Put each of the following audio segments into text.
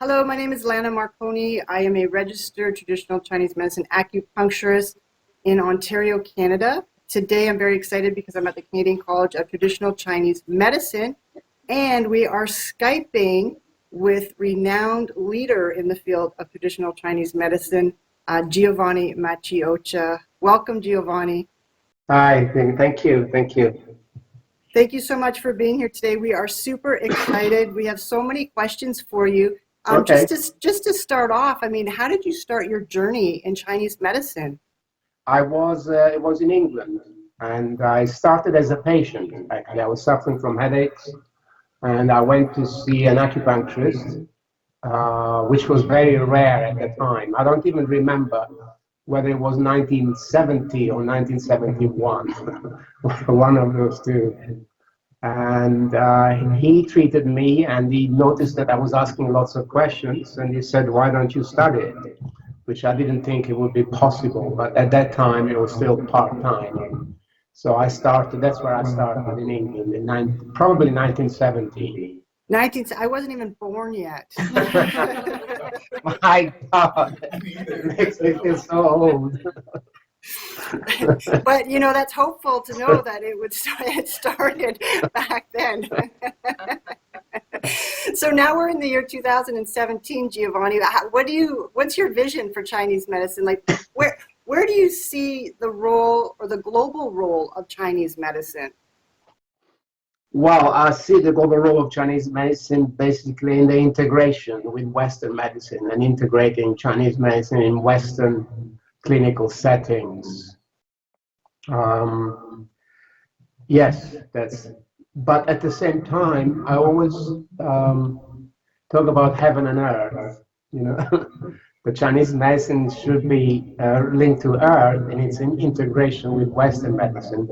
Hello, my name is Lana Marconi. I am a registered traditional Chinese medicine acupuncturist in Ontario, Canada. Today I'm very excited because I'm at the Canadian College of Traditional Chinese Medicine, and we are Skyping with renowned leader in the field of traditional Chinese medicine, Giovanni Maciocia. Welcome, Giovanni. Hi, thank you. Thank you so much for being here today. We are super excited. We have so many questions for you. Okay. Just to start off, I mean, how did you start your journey in Chinese medicine? It was in England, and I started as a patient. Actually, I was suffering from headaches, and I went to see an acupuncturist, which was very rare at the time. I don't even remember whether it was 1970 or 1971, one of those two. And he treated me, and he noticed that I was asking lots of questions, and he said, "Why don't you study it?" Which I didn't think it would be possible, but at that time it was still part-time. So I started, that's where I started in England, probably 1970. I wasn't even born yet. My God, it makes me feel so old. But you know, that's hopeful to know that it started back then. So now we're in the year 2017, Giovanni. What's your vision for Chinese medicine? Like, where do you see the role or the global role of Chinese medicine? Well, I see the global role of Chinese medicine basically in the integration with Western medicine and integrating Chinese medicine in Western clinical settings. Yes, but at the same time, I always talk about heaven and earth. You know, the Chinese medicine should be linked to earth in its integration with Western medicine,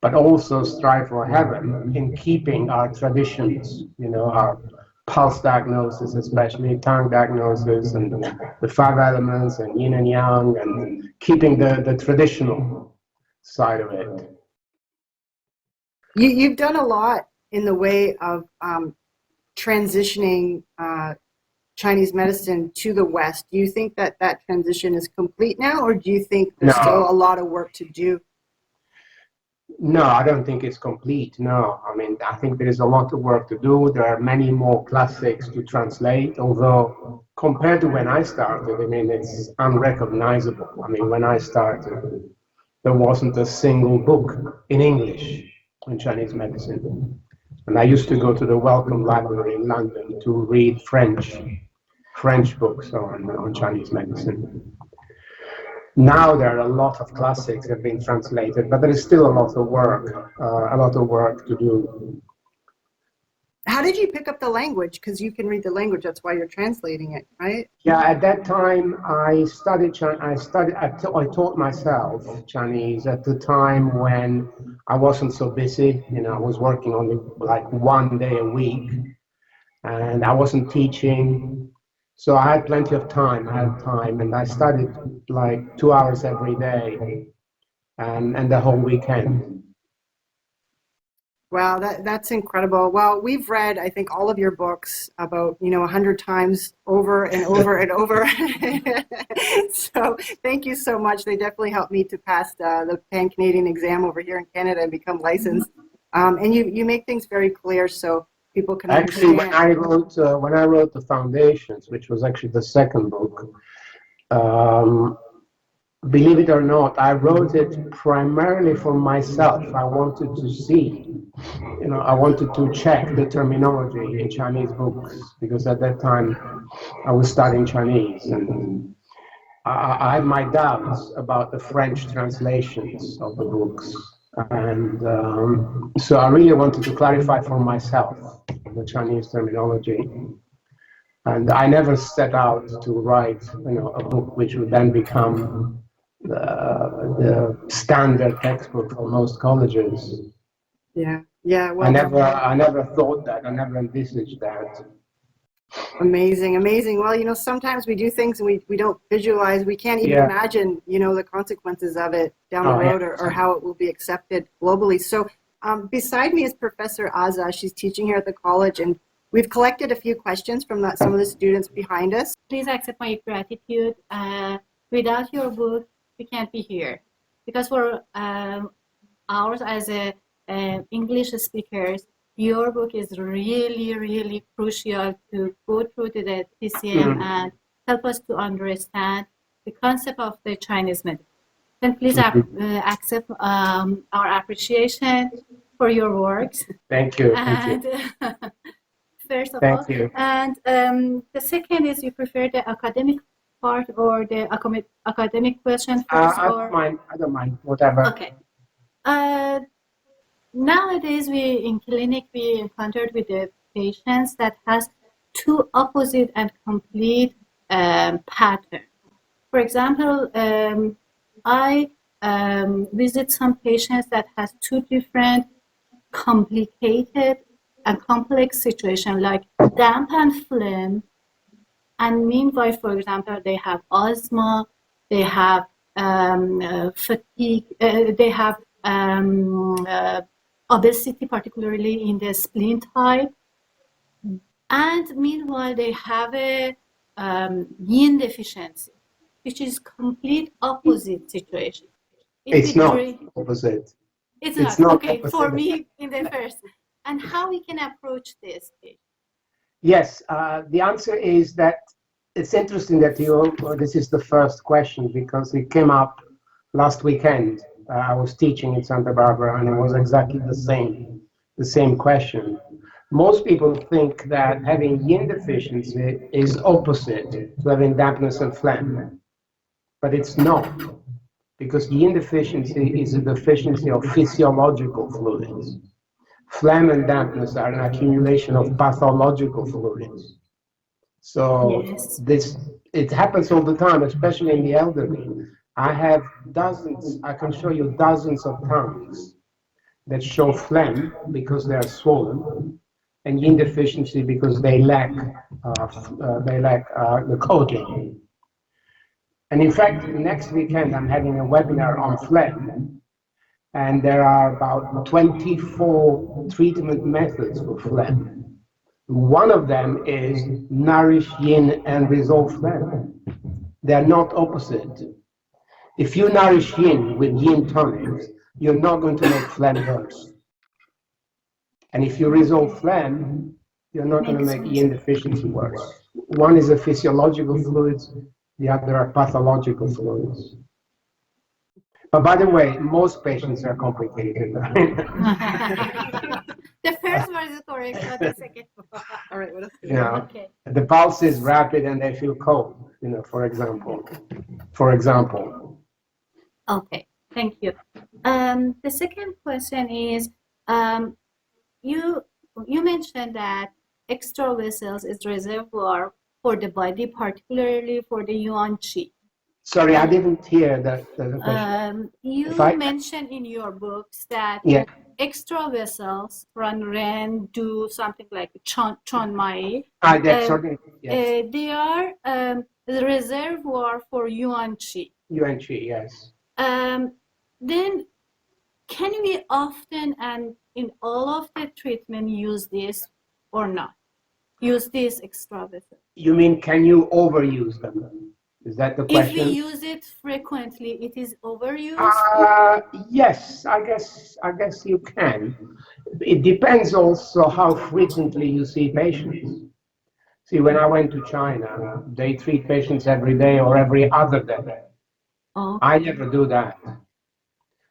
but also strive for heaven in keeping our traditions, you know, our pulse diagnosis, especially tongue diagnosis, and the five elements, and yin and yang, and keeping the traditional side of it. You've done a lot in the way of transitioning Chinese medicine to the West. Do you think that that transition is complete now, or do you think there's still a lot of work to do? No, I don't think it's complete. No, I mean, I think there is a lot of work to do. There are many more classics to translate, although compared to when I started, I mean, it's unrecognizable. I mean, when I started, there wasn't a single book in English in Chinese medicine. And I used to go to the Wellcome Library in London to read French books on Chinese medicine. Now there are a lot of classics that have been translated, but there is still a lot of work to do. How did you pick up the language? Because you can read the language, that's why you're translating it, right? Yeah, at that time I taught myself Chinese at the time when I wasn't so busy. You know, I was working only like 1 day a week, and I wasn't teaching. So I had plenty of time. And I studied like 2 hours every day, and the whole weekend. Wow, that's incredible. Well, we've read, I think, all of your books about, 100 times over and over and over. So thank you so much. They definitely helped me to pass the Pan-Canadian exam over here in Canada and become licensed. And you make things very clear so people can Actually, understand. when I wrote the Foundations, which was actually the second book, believe it or not, I wrote it primarily for myself. I wanted to see, I wanted to check the terminology in Chinese books, because at that time I was studying Chinese, and I had my doubts about the French translations of the books. And so I really wanted to clarify for myself the Chinese terminology. And I never set out to write, a book which would then become the standard textbook for most colleges. Yeah, yeah. Well, I never thought that. I never envisaged that. amazing, amazing. Well, sometimes we do things and we don't visualize, we can't even imagine, the consequences of it down the road, or how it will be accepted globally. So beside me is Professor Aza. She's teaching here at the college, and We've collected a few questions from some of the students behind us. Please accept my gratitude. Without your book, we can't be here. Because for ours as English speakers, your book is really, really crucial to go through to the TCM and help us to understand the concept of the Chinese medicine. Then please accept our appreciation for your works. Thank you. And first of all, you. And the second is you prefer the academic part or the academic question first? I don't mind, whatever. Okay. Nowadays, in clinic, we encountered with the patients that has two opposite and complete patterns. For example, I visit some patients that has two different complicated and complex situations like damp and phlegm, and meanwhile, for example, they have asthma, they have fatigue, they have obesity, particularly in the spleen type, and meanwhile they have a yin deficiency, which is complete opposite situation. It's not opposite. It's not okay opposite. For me in the first. And how we can approach this? Yes, the answer is that it's interesting that this is the first question because it came up last weekend. I was teaching in Santa Barbara and it was exactly the same question. Most people think that having yin deficiency is opposite to having dampness and phlegm, but it's not, because yin deficiency is a deficiency of physiological fluids. Phlegm and dampness are an accumulation of pathological fluids. So yes. It happens all the time, especially in the elderly. I have dozens, I can show you dozens of tongues that show phlegm because they are swollen, and yin deficiency because they lack the coating. And in fact, next weekend I'm having a webinar on phlegm, and there are about 24 treatment methods for phlegm. One of them is nourish yin and resolve phlegm. They are not opposite. If you nourish yin with yin tonics, you're not going to make phlegm worse. And if you resolve phlegm, you're not going to make yin deficiency worse. One is a physiological fluids, the other are pathological fluids. But by the way, most patients are complicated. The first one is correct, but the second one. All right, what else? Okay. The pulse is rapid and they feel cold, for example. Okay, thank you. The second question is, you mentioned that extra vessels is reservoir for the body, particularly for the yuan qi. Sorry, I didn't hear the question. You mentioned in your books that extra vessels run Ren do something like Chon Mai. Yes. They are the reservoir for yuan qi. Yuan qi, yes. Then can we often and in all of the treatment use this or not? Use this extra vessel? You mean can you overuse them? Is that the question? If we use it frequently, it is overused? Yes, I guess you can. It depends also how frequently you see patients. See, when I went to China, they treat patients every day or every other day. Okay. I never do that.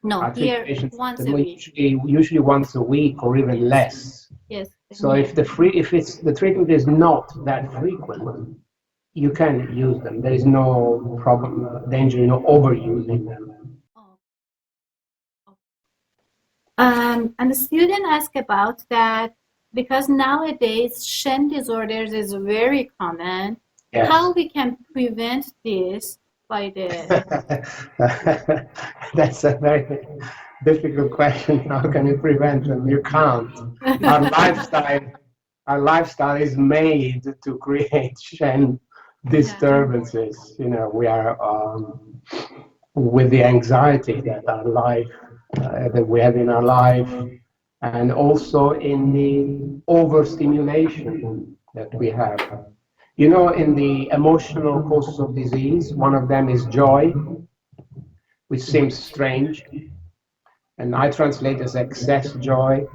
No, I treat patients once a week. Usually once a week or even less. Yes. So if the treatment is not that frequent, you can use them. There is no problem, danger in overusing them. And the student asked about that because nowadays Shen disorders is very common. Yes. How we can prevent this by the... That's a very difficult question. How can you prevent them? You can't. Our lifestyle is made to create Shen disturbances. We are with the anxiety that our life that we have in our life, and also in the overstimulation that we have. You know, in the emotional causes of disease, one of them is joy, which seems strange, and I translate as excess joy.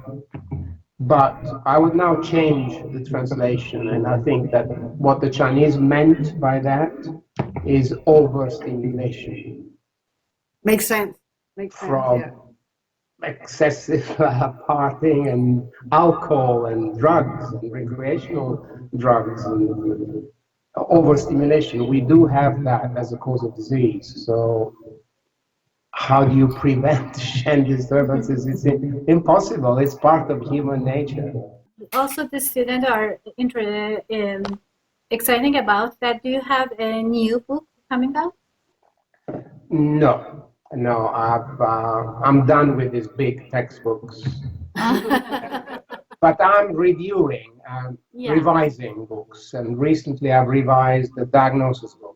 But I would now change the translation, and I think that what the Chinese meant by that is overstimulation. Makes sense. Makes sense, From yeah. excessive partying and alcohol and drugs and recreational drugs and overstimulation. We do have that as a cause of disease. So how do you prevent Shen disturbances? It's impossible. It's part of human nature. Also, the students are exciting about that. Do you have a new book coming out? No, no, I'm done with these big textbooks. But I'm reviewing, Yeah. revising books, and recently I've revised the diagnosis book.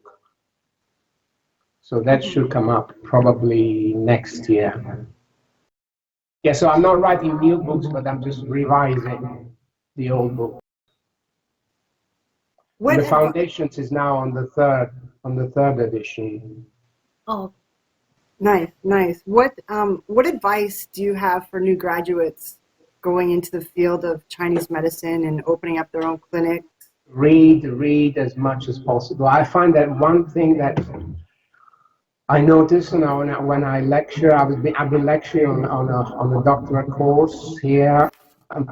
So that should come up probably next year. Yeah, so I'm not writing new books, but I'm just revising the old book. What And the advi- Foundations is now on the third edition. Oh, Nice, nice. What advice do you have for new graduates going into the field of Chinese medicine and opening up their own clinic? Read as much as possible. I find that one thing that I notice now when I lecture, I've been lecturing on a doctorate course here.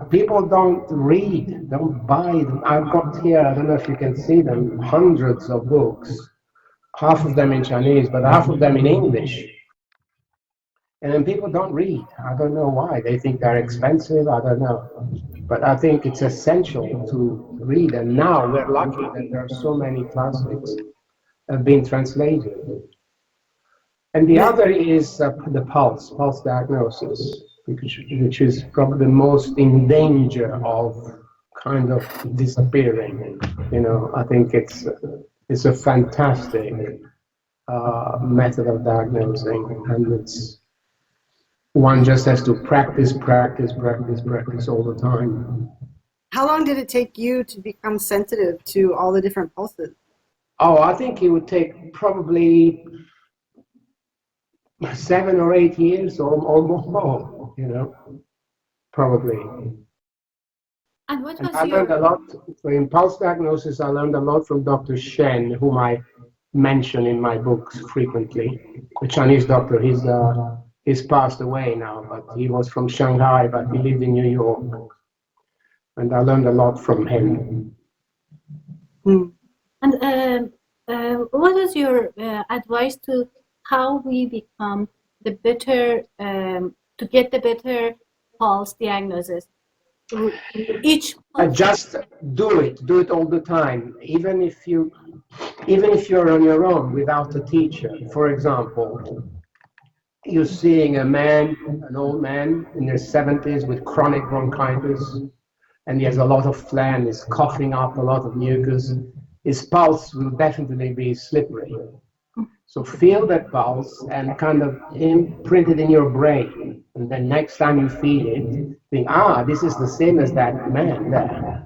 People don't read, don't buy them. I've got here, I don't know if you can see them, hundreds of books, half of them in Chinese, but half of them in English. And then people don't read. I don't know why. They think they're expensive. I don't know. But I think it's essential to read. And now we're lucky that there are so many classics have been translated. And the other is the pulse diagnosis, which is probably the most in danger of kind of disappearing. You know, I think it's a fantastic method of diagnosing, and it's one just has to practice all the time. How long did it take you to become sensitive to all the different pulses? Oh, I think it would take probably 7 or 8 years or more, you know, probably. and what And was I learned a your lot in pulse diagnosis. I learned a lot from Dr. Shen, whom I mention in my books frequently. A Chinese doctor. He's passed away now, but he was from Shanghai, but he lived in New York. And I learned a lot from him. and what is your advice to how we become the better to get the better pulse diagnosis? Each Just do it all the time, even if you're on your own without a teacher. For example, you're seeing an old man in his 70s with chronic bronchitis, and he has a lot of phlegm and is coughing up a lot of mucus. His pulse will definitely be slippery. So feel that pulse and kind of imprint it in your brain. And then next time you feel it, think, this is the same as that man there.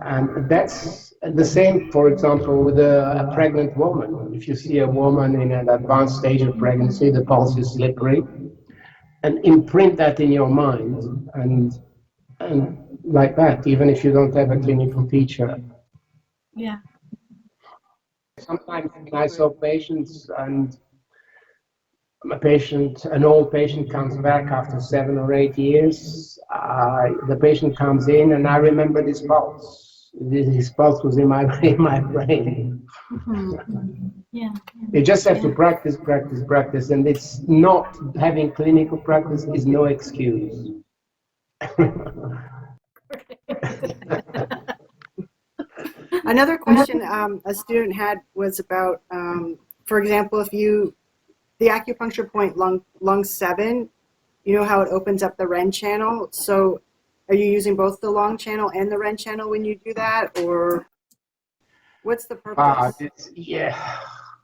And that's the same, for example, with a pregnant woman. If you see a woman in an advanced stage of pregnancy, the pulse is slippery, and imprint that in your mind, and like that, even if you don't have a clinical teacher. yeah. Sometimes when I saw patients and an old patient comes back after 7 or 8 years, the patient comes in and I remember his pulse. His pulse was in my brain. Yeah. You just have to practice, and it's not having clinical practice is no excuse. Another question a student had was about, for example, the acupuncture point lung 7, you know how it opens up the Ren channel. So are you using both the long channel and the Ren channel when you do that, or what's the purpose? Yeah.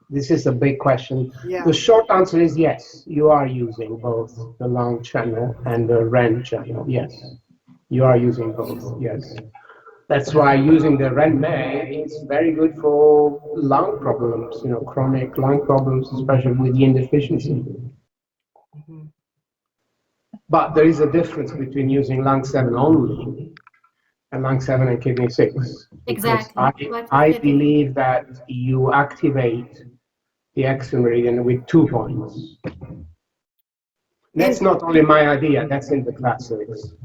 This is a big question. Yeah. The short answer is yes, you are using both the lung channel and the REN channel. Yes, you are using both. Yes. That's why using the REN-MAY is very good for lung problems, chronic lung problems, especially with yin deficiency. But there is a difference between using lung 7 only and lung 7 and kidney 6. Exactly. I believe that you activate the X meridian with 2 points. That's not only my idea, that's in the classics.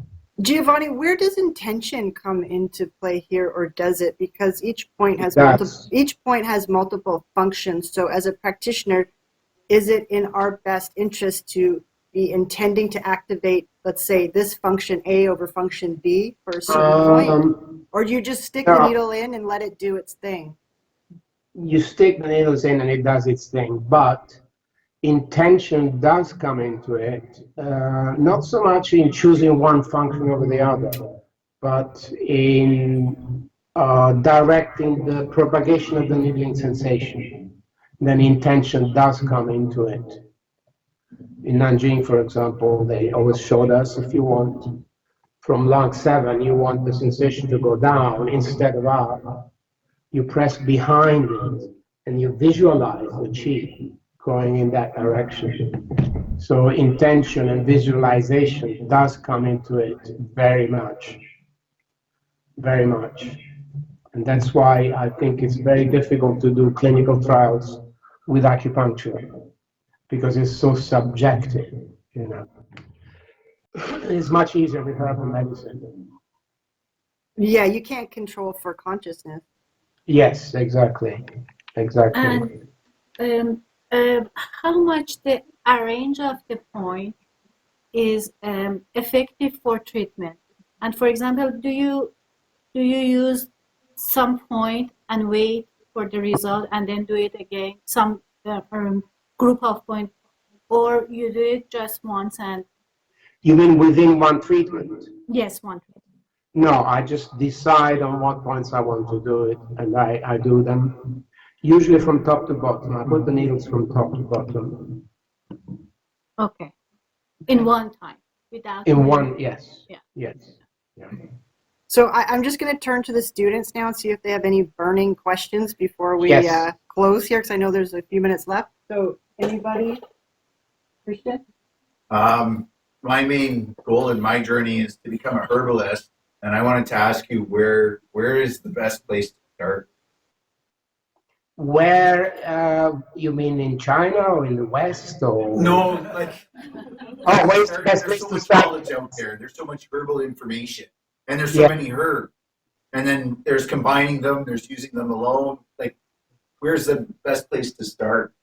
Giovanni, where does intention come into play here, or does it? Because each point has multiple functions. So as a practitioner, is it in our best interest to be intending to activate, let's say, this function A over function B for a certain point? Or do you just stick the needle in and let it do its thing? You stick the needles in and it does its thing, but intention does come into it, not so much in choosing one function over the other, but in directing the propagation of the needling sensation. Then intention does come into it. In Nanjing, for example, they always showed us, if you want, from lung 7, you want the sensation to go down instead of up. You press behind it and you visualize the chi going in that direction. So intention and visualization does come into it very much, very much. And that's why I think it's very difficult to do clinical trials with acupuncture, because it's so subjective, It's much easier with herbal medicine. Yeah, you can't control for consciousness. Yes, exactly. And how much the range of the point is effective for treatment? And for example, do you use some point and wait for the result and then do it again, some group of points, or you do it just once and? You mean within one treatment? Yes, one treatment. No, I just decide on what points I want to do it, and I do them, usually from top to bottom. I put the needles from top to bottom. Okay. In one time, without? In one, yes. Yeah. Yes. Yeah. So I'm just going to turn to the students now and see if they have any burning questions before we close here, because I know there's a few minutes left. So anybody? Christian? My main goal in my journey is to become a herbalist, and I wanted to ask you where is the best place to start? Where, you mean in China or in the West? Or? No, like, where's the best place so to much start? knowledge out there. There's so much herbal information, and there's so many herbs. And then there's combining them, there's using them alone. Like, where's the best place to start?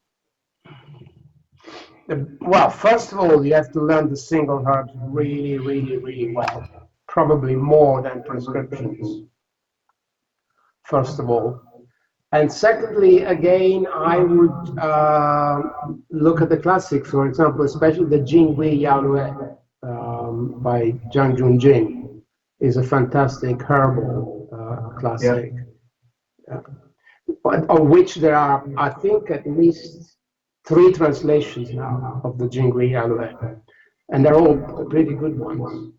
Well, first of all, you have to learn the single herbs really, really, really well. Probably more than prescriptions, first of all. And secondly, again, I would look at the classics, for example, especially the Jinghui Yaolue by Zhang Junjing is a fantastic herbal classic, of which there are, I think, at least 3 translations now of the Jinghui Yaolue, and they're all pretty good ones.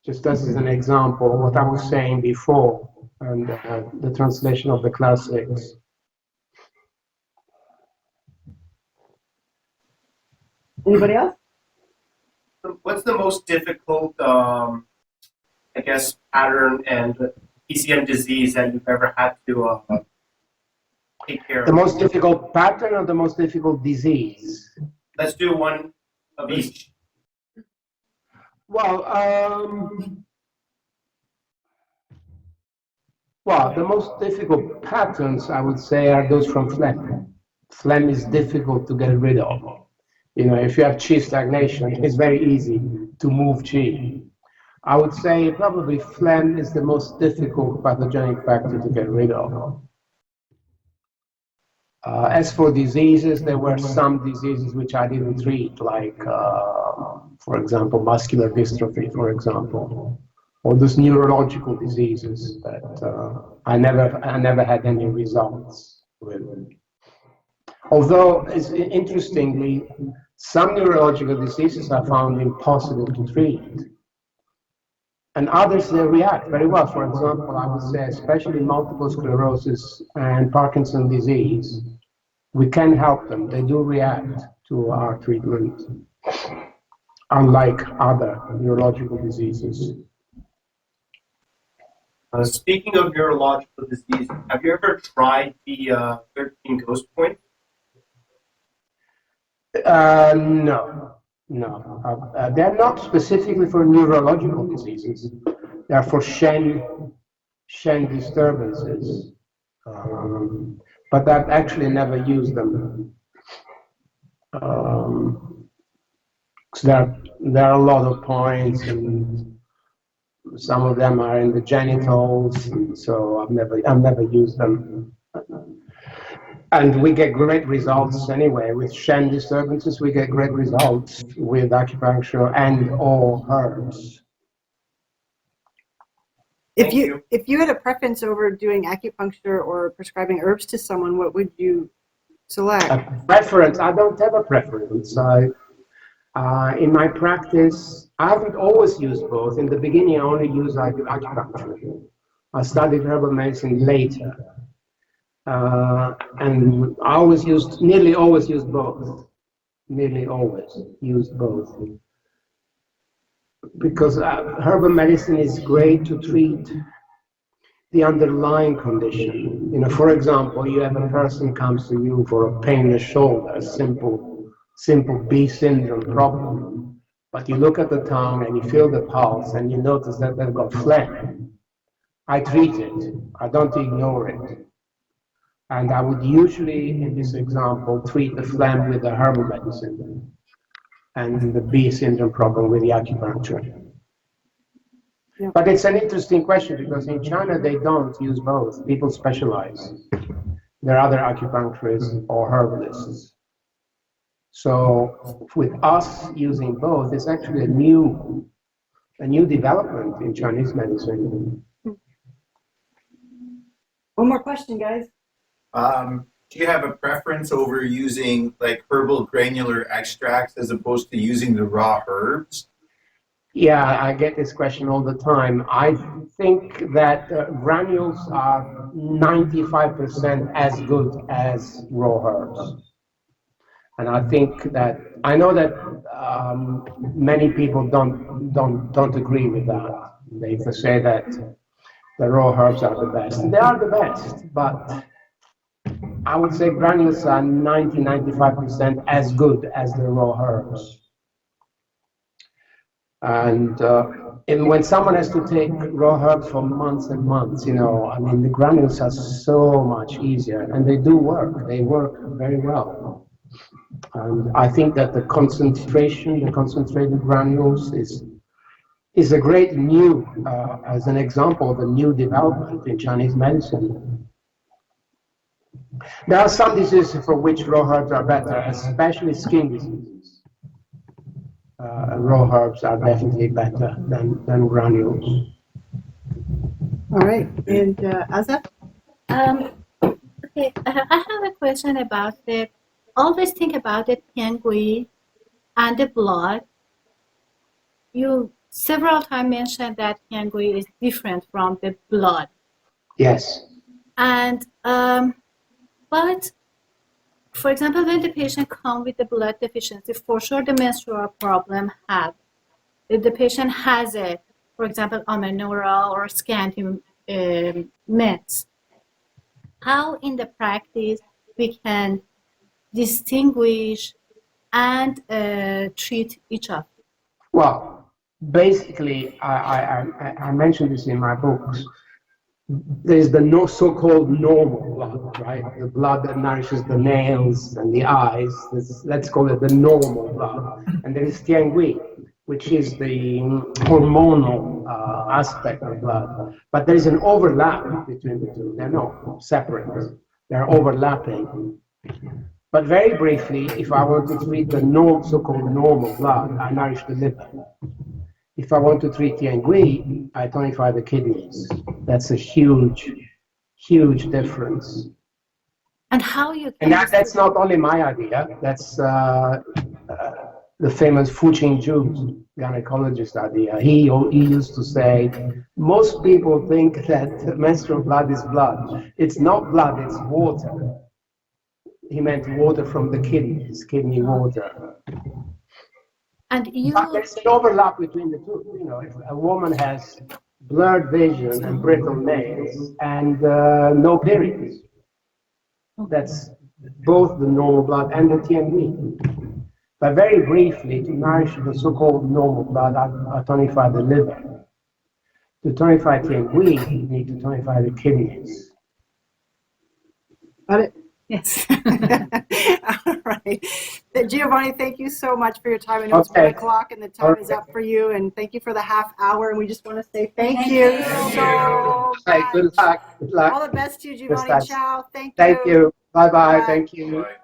Just as an example, what I was saying before, and the translation of the classics. Anybody else? What's the most difficult, I guess, pattern and PCM disease that you've ever had to take care of? The most difficult pattern or the most difficult disease? Let's do one of each. Well, the most difficult patterns, I would say, are those from phlegm. Phlegm is difficult to get rid of. If you have chi stagnation, it's very easy to move chi. I would say probably phlegm is the most difficult pathogenic factor to get rid of. As for diseases, there were some diseases which I didn't treat, like, for example, muscular dystrophy, for example, or those neurological diseases that I never had any results with. Although, interestingly, some neurological diseases are found impossible to treat, and others they react very well. For example, I would say especially multiple sclerosis and Parkinson's disease, we can help them. They do react to our treatment, unlike other neurological diseases. Speaking of neurological disease, have you ever tried the 13 ghost points? No, no. They're not specifically for neurological diseases. They're for Shen disturbances. But I've actually never used them. There are a lot of points, and some of them are in the genitals, so I've never used them. And we get great results anyway with Shen disturbances. We get great results with acupuncture and or herbs. If you had a preference over doing acupuncture or prescribing herbs to someone, what would you select? A preference? I don't have a preference. In my practice, I haven't always used both. In the beginning, I only used acupuncture. I studied herbal medicine later. And I nearly always used both. Nearly always used both. Because herbal medicine is great to treat the underlying condition. You know, for example, you have a person comes to you for a pain in the shoulder, a simple B syndrome problem. But you look at the tongue and you feel the pulse and you notice that they've got phlegm. I treat it. I don't ignore it. And I would usually, in this example, treat the phlegm with the herbal medicine and the B syndrome problem with the acupuncture. Yeah. But it's an interesting question because in China they don't use both. People specialize. There are other acupuncturists or herbalists. So with us using both, it's actually a new development in Chinese medicine. One more question, guys. Do you have a preference over using like herbal granular extracts as opposed to using the raw herbs? Yeah, I get this question all the time. I think that granules are 95% as good as raw herbs. And I think that, I know that many people don't agree with that. They say that the raw herbs are the best. They are the best, but I would say granules are 95% as good as the raw herbs. And when someone has to take raw herbs for months and months, you know, I mean, the granules are so much easier, and they do work. They work very well. And I think that the concentrated granules is a great new, as an example of a new development in Chinese medicine. There are some diseases for which raw herbs are better, especially skin diseases. Raw herbs are definitely better than granules. All right, and Azza? Okay, I have a question about the. Always think about the tiangui and the blood. You several times mentioned that tiangui is different from the blood. Yes. And but for example, when the patient comes with the blood deficiency, for sure the menstrual problem have. If the patient has a, for example, amenorrhea or scanty meds, how in the practice we can distinguish and treat each other? Well, basically, I mentioned this in my books. There's the so-called normal blood, right? The blood that nourishes the nails and the eyes. Let's call it the normal blood. And there is tiangui, which is the hormonal aspect of blood. But there is an overlap between the two. They're not separate. They're overlapping. But very briefly, if I want to treat the so-called normal blood, I nourish the liver. If I want to treat tiangui, I tonify the kidneys. That's a huge, huge difference. And how you And can that's not only my idea. That's the famous Fu Qingzhu gynecologist idea. He used to say, most people think that menstrual blood is blood. It's not blood, it's water. He meant water from the kidneys, kidney water. and you But there's an overlap between the two. You know, if a woman has blurred vision and brittle nails and no periods, that's both the normal blood and the TMB. But very briefly, to nourish the so-called normal blood, I tonify the liver. To tonify TMB, you need to tonify the kidneys. Got it? yes. All right. Giovanni, thank you so much for your time. I know it's 1 Okay. o'clock and the time is up for you, and thank you for the half hour. And we just want to say thank you so Hey, much. good luck. Good luck. All the best to you, Yes, Giovanni. Ciao. Thank you. Thank you. Bye-bye. Bye. Thank you. Right.